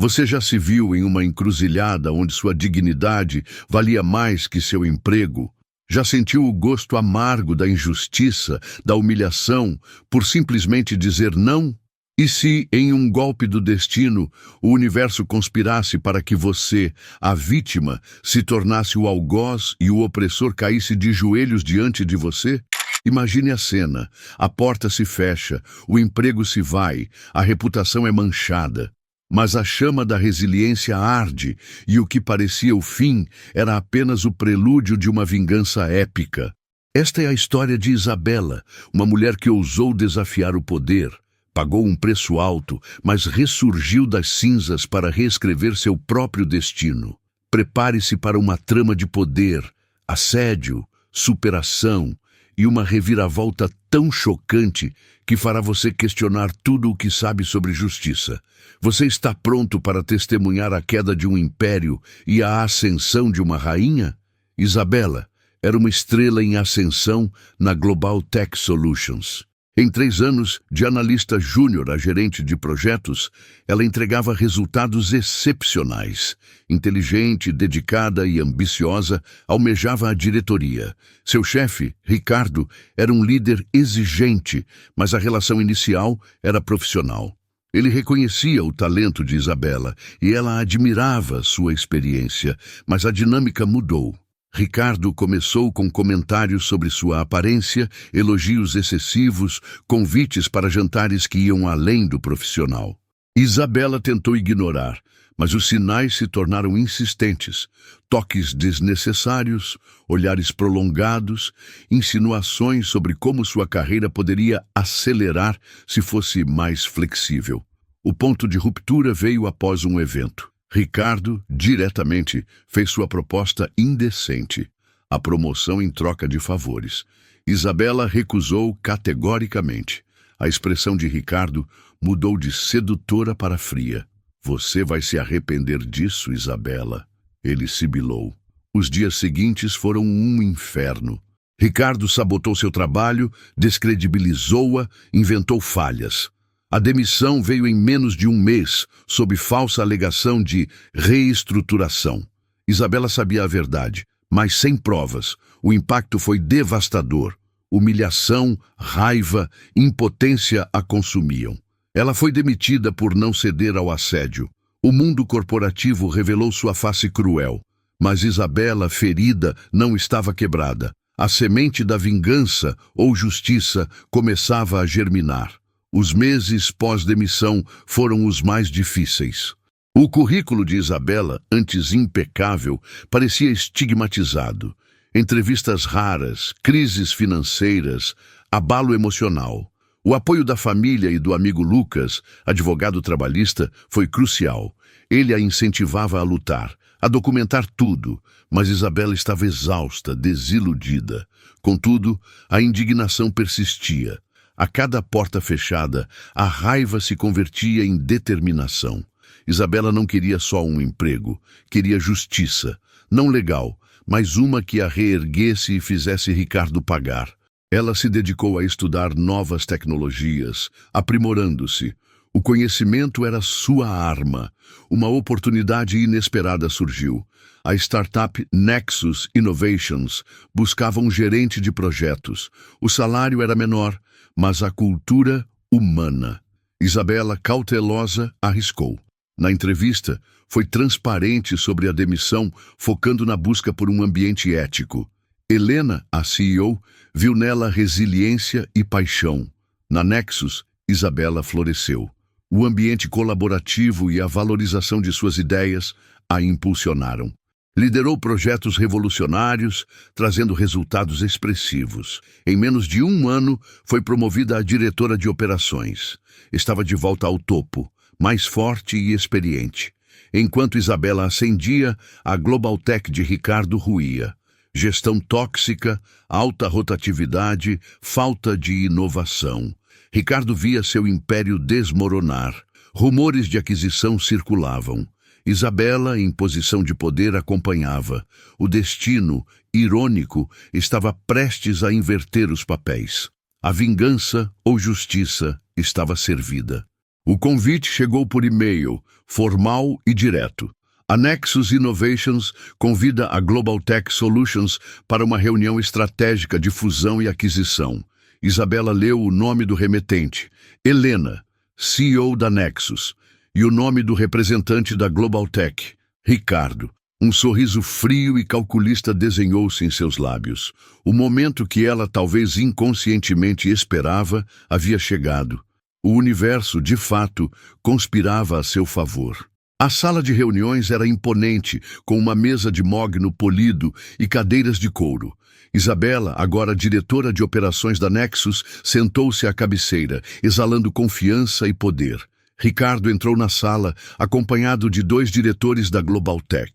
Você já se viu em uma encruzilhada onde sua dignidade valia mais que seu emprego? Já sentiu o gosto amargo da injustiça, da humilhação, por simplesmente dizer não? E se, em um golpe do destino, o universo conspirasse para que você, a vítima, se tornasse o algoz e o opressor caísse de joelhos diante de você? Imagine a cena. A porta se fecha, o emprego se vai, a reputação é manchada. Mas a chama da resiliência arde, e o que parecia o fim era apenas o prelúdio de uma vingança épica. Esta é a história de Isabela, uma mulher que ousou desafiar o poder. Pagou um preço alto, mas ressurgiu das cinzas para reescrever seu próprio destino. Prepare-se para uma trama de poder, assédio, superação e uma reviravolta tão chocante que fará você questionar tudo o que sabe sobre justiça. Você está pronto para testemunhar a queda de um império e a ascensão de uma rainha? Isabela era uma estrela em ascensão na Global Tech Solutions. Em 3 anos, de analista júnior a gerente de projetos, ela entregava resultados excepcionais. Inteligente, dedicada e ambiciosa, almejava a diretoria. Seu chefe, Ricardo, era um líder exigente, mas a relação inicial era profissional. Ele reconhecia o talento de Isabela e ela admirava sua experiência, mas a dinâmica mudou. Ricardo começou com comentários sobre sua aparência, elogios excessivos, convites para jantares que iam além do profissional. Isabela tentou ignorar, mas os sinais se tornaram insistentes. Toques desnecessários, olhares prolongados, insinuações sobre como sua carreira poderia acelerar se fosse mais flexível. O ponto de ruptura veio após um evento. Ricardo, diretamente, fez sua proposta indecente, a promoção em troca de favores. Isabela recusou categoricamente. A expressão de Ricardo mudou de sedutora para fria. Você vai se arrepender disso, Isabela. Ele sibilou. Os dias seguintes foram um inferno. Ricardo sabotou seu trabalho, descredibilizou-a, inventou falhas. A demissão veio em menos de um mês, sob falsa alegação de reestruturação. Isabela sabia a verdade, mas sem provas. O impacto foi devastador. Humilhação, raiva, impotência a consumiam. Ela foi demitida por não ceder ao assédio. O mundo corporativo revelou sua face cruel. Mas Isabela, ferida, não estava quebrada. A semente da vingança ou justiça começava a germinar. Os meses pós-demissão foram os mais difíceis. O currículo de Isabela, antes impecável, parecia estigmatizado. Entrevistas raras, crises financeiras, abalo emocional. O apoio da família e do amigo Lucas, advogado trabalhista, foi crucial. Ele a incentivava a lutar, a documentar tudo, mas Isabela estava exausta, desiludida. Contudo, a indignação persistia. A cada porta fechada, a raiva se convertia em determinação. Isabela não queria só um emprego, queria justiça, não legal, mas uma que a reerguesse e fizesse Ricardo pagar. Ela se dedicou a estudar novas tecnologias, aprimorando-se. O conhecimento era sua arma. Uma oportunidade inesperada surgiu. A startup Nexus Innovations buscava um gerente de projetos. O salário era menor, mas a cultura humana. Isabela, cautelosa, arriscou. Na entrevista, foi transparente sobre a demissão, focando na busca por um ambiente ético. Helena, a CEO, viu nela resiliência e paixão. Na Nexus, Isabela floresceu. O ambiente colaborativo e a valorização de suas ideias a impulsionaram. Liderou projetos revolucionários, trazendo resultados expressivos. Em menos de um ano, foi promovida a diretora de operações. Estava de volta ao topo, mais forte e experiente. Enquanto Isabela ascendia, a Global Tech de Ricardo ruía. Gestão tóxica, alta rotatividade, falta de inovação. Ricardo via seu império desmoronar. Rumores de aquisição circulavam. Isabela, em posição de poder, acompanhava. O destino, irônico, estava prestes a inverter os papéis. A vingança ou justiça estava servida. O convite chegou por e-mail, formal e direto. A Nexus Innovations convida a Global Tech Solutions para uma reunião estratégica de fusão e aquisição. Isabela leu o nome do remetente, Helena, CEO da Nexus, e o nome do representante da Global Tech, Ricardo. Um sorriso frio e calculista desenhou-se em seus lábios. O momento que ela talvez inconscientemente esperava havia chegado. O universo, de fato, conspirava a seu favor. A sala de reuniões era imponente, com uma mesa de mogno polido e cadeiras de couro. Isabela, agora diretora de operações da Nexus, sentou-se à cabeceira, exalando confiança e poder. Ricardo entrou na sala, acompanhado de 2 diretores da Global Tech.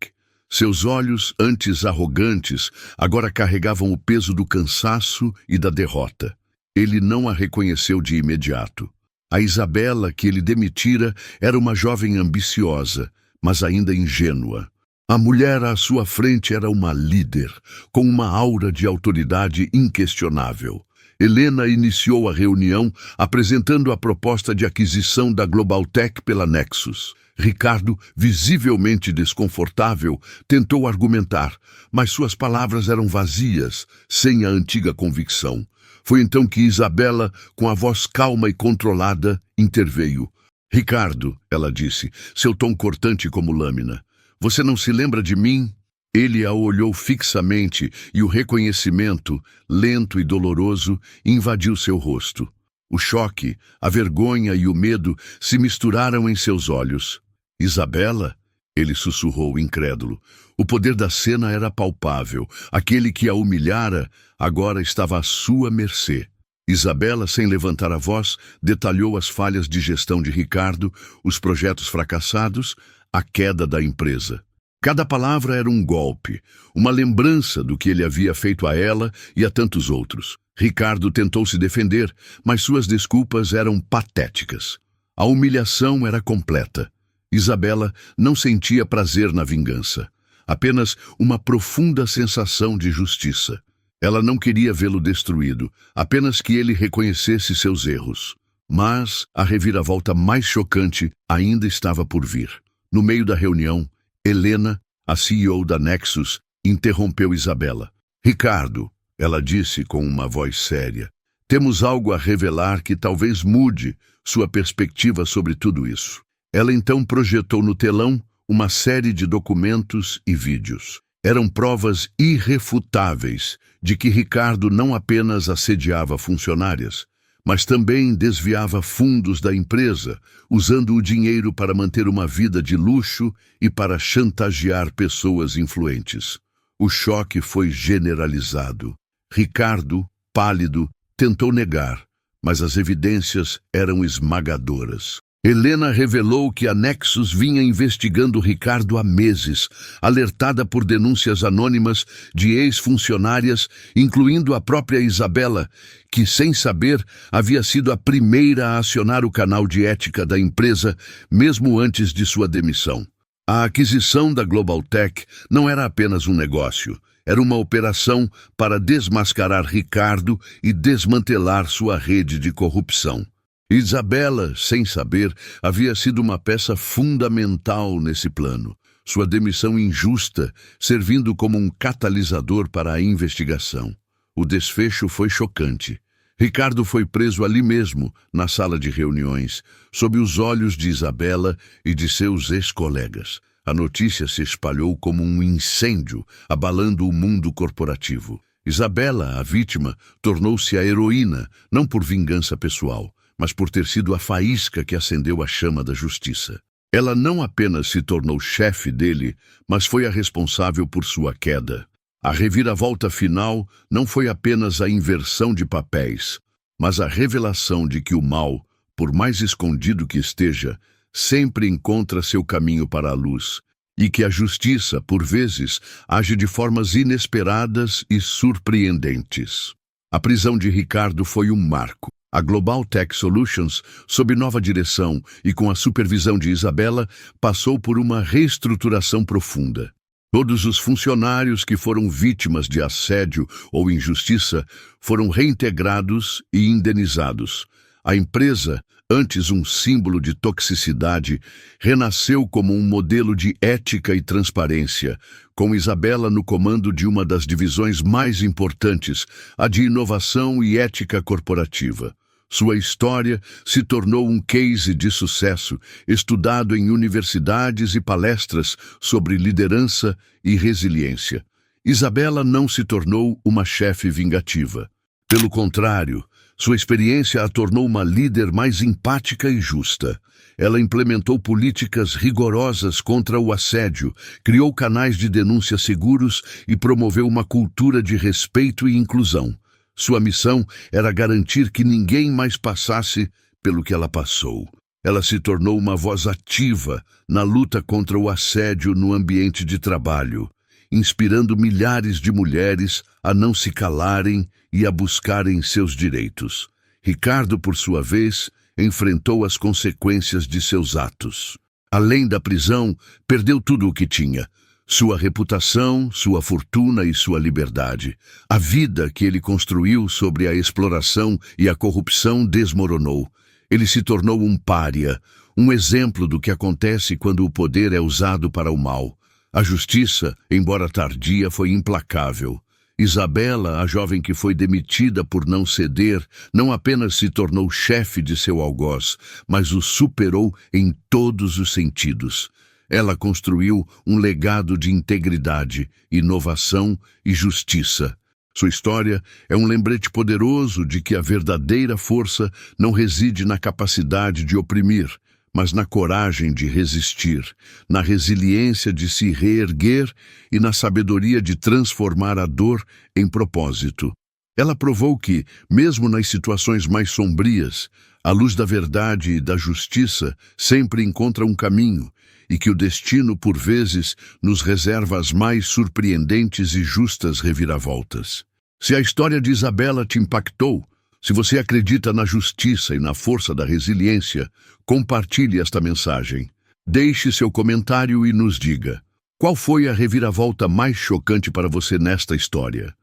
Seus olhos, antes arrogantes, agora carregavam o peso do cansaço e da derrota. Ele não a reconheceu de imediato. A Isabela que ele demitira era uma jovem ambiciosa, mas ainda ingênua. A mulher à sua frente era uma líder, com uma aura de autoridade inquestionável. Helena iniciou a reunião apresentando a proposta de aquisição da Global Tech pela Nexus. Ricardo, visivelmente desconfortável, tentou argumentar, mas suas palavras eram vazias, sem a antiga convicção. Foi então que Isabela, com a voz calma e controlada, interveio. Ricardo, ela disse, seu tom cortante como lâmina. Você não se lembra de mim? Ele a olhou fixamente e o reconhecimento, lento e doloroso, invadiu seu rosto. O choque, a vergonha e o medo se misturaram em seus olhos. Isabela? Ele sussurrou incrédulo. O poder da cena era palpável. Aquele que a humilhara agora estava à sua mercê. Isabela, sem levantar a voz, detalhou as falhas de gestão de Ricardo, os projetos fracassados, a queda da empresa. Cada palavra era um golpe, uma lembrança do que ele havia feito a ela e a tantos outros. Ricardo tentou se defender, mas suas desculpas eram patéticas. A humilhação era completa. Isabela não sentia prazer na vingança, apenas uma profunda sensação de justiça. Ela não queria vê-lo destruído, apenas que ele reconhecesse seus erros. Mas a reviravolta mais chocante ainda estava por vir. No meio da reunião, Helena, a CEO da Nexus, interrompeu Isabela. Ricardo, ela disse com uma voz séria, temos algo a revelar que talvez mude sua perspectiva sobre tudo isso. Ela então projetou no telão uma série de documentos e vídeos. Eram provas irrefutáveis de que Ricardo não apenas assediava funcionárias, mas também desviava fundos da empresa, usando o dinheiro para manter uma vida de luxo e para chantagear pessoas influentes. O choque foi generalizado. Ricardo, pálido, tentou negar, mas as evidências eram esmagadoras. Helena revelou que a Nexus vinha investigando Ricardo há meses, alertada por denúncias anônimas de ex-funcionárias, incluindo a própria Isabela, que, sem saber, havia sido a primeira a acionar o canal de ética da empresa, mesmo antes de sua demissão. A aquisição da Global Tech não era apenas um negócio, era uma operação para desmascarar Ricardo e desmantelar sua rede de corrupção. Isabela, sem saber, havia sido uma peça fundamental nesse plano. Sua demissão injusta, servindo como um catalisador para a investigação. O desfecho foi chocante. Ricardo foi preso ali mesmo, na sala de reuniões, sob os olhos de Isabela e de seus ex-colegas. A notícia se espalhou como um incêndio, abalando o mundo corporativo. Isabela, a vítima, tornou-se a heroína, não por vingança pessoal, mas por ter sido a faísca que acendeu a chama da justiça. Ela não apenas se tornou chefe dele, mas foi a responsável por sua queda. A reviravolta final não foi apenas a inversão de papéis, mas a revelação de que o mal, por mais escondido que esteja, sempre encontra seu caminho para a luz, e que a justiça, por vezes, age de formas inesperadas e surpreendentes. A prisão de Ricardo foi um marco. A Global Tech Solutions, sob nova direção e com a supervisão de Isabela, passou por uma reestruturação profunda. Todos os funcionários que foram vítimas de assédio ou injustiça foram reintegrados e indenizados. A empresa, antes um símbolo de toxicidade, renasceu como um modelo de ética e transparência, com Isabela no comando de uma das divisões mais importantes, a de inovação e ética corporativa. Sua história se tornou um case de sucesso, estudado em universidades e palestras sobre liderança e resiliência. Isabela não se tornou uma chefe vingativa. Pelo contrário, sua experiência a tornou uma líder mais empática e justa. Ela implementou políticas rigorosas contra o assédio, criou canais de denúncia seguros e promoveu uma cultura de respeito e inclusão. Sua missão era garantir que ninguém mais passasse pelo que ela passou. Ela se tornou uma voz ativa na luta contra o assédio no ambiente de trabalho, inspirando milhares de mulheres a não se calarem e a buscarem seus direitos. Ricardo, por sua vez, enfrentou as consequências de seus atos. Além da prisão, perdeu tudo o que tinha: sua reputação, sua fortuna e sua liberdade. A vida que ele construiu sobre a exploração e a corrupção desmoronou. Ele se tornou um pária, um exemplo do que acontece quando o poder é usado para o mal. A justiça, embora tardia, foi implacável. Isabela, a jovem que foi demitida por não ceder, não apenas se tornou chefe de seu algoz, mas o superou em todos os sentidos. Ela construiu um legado de integridade, inovação e justiça. Sua história é um lembrete poderoso de que a verdadeira força não reside na capacidade de oprimir, mas na coragem de resistir, na resiliência de se reerguer e na sabedoria de transformar a dor em propósito. Ela provou que, mesmo nas situações mais sombrias, a luz da verdade e da justiça sempre encontra um caminho, e que o destino, por vezes, nos reserva as mais surpreendentes e justas reviravoltas. Se a história de Isabela te impactou, se você acredita na justiça e na força da resiliência, compartilhe esta mensagem. Deixe seu comentário e nos diga: qual foi a reviravolta mais chocante para você nesta história?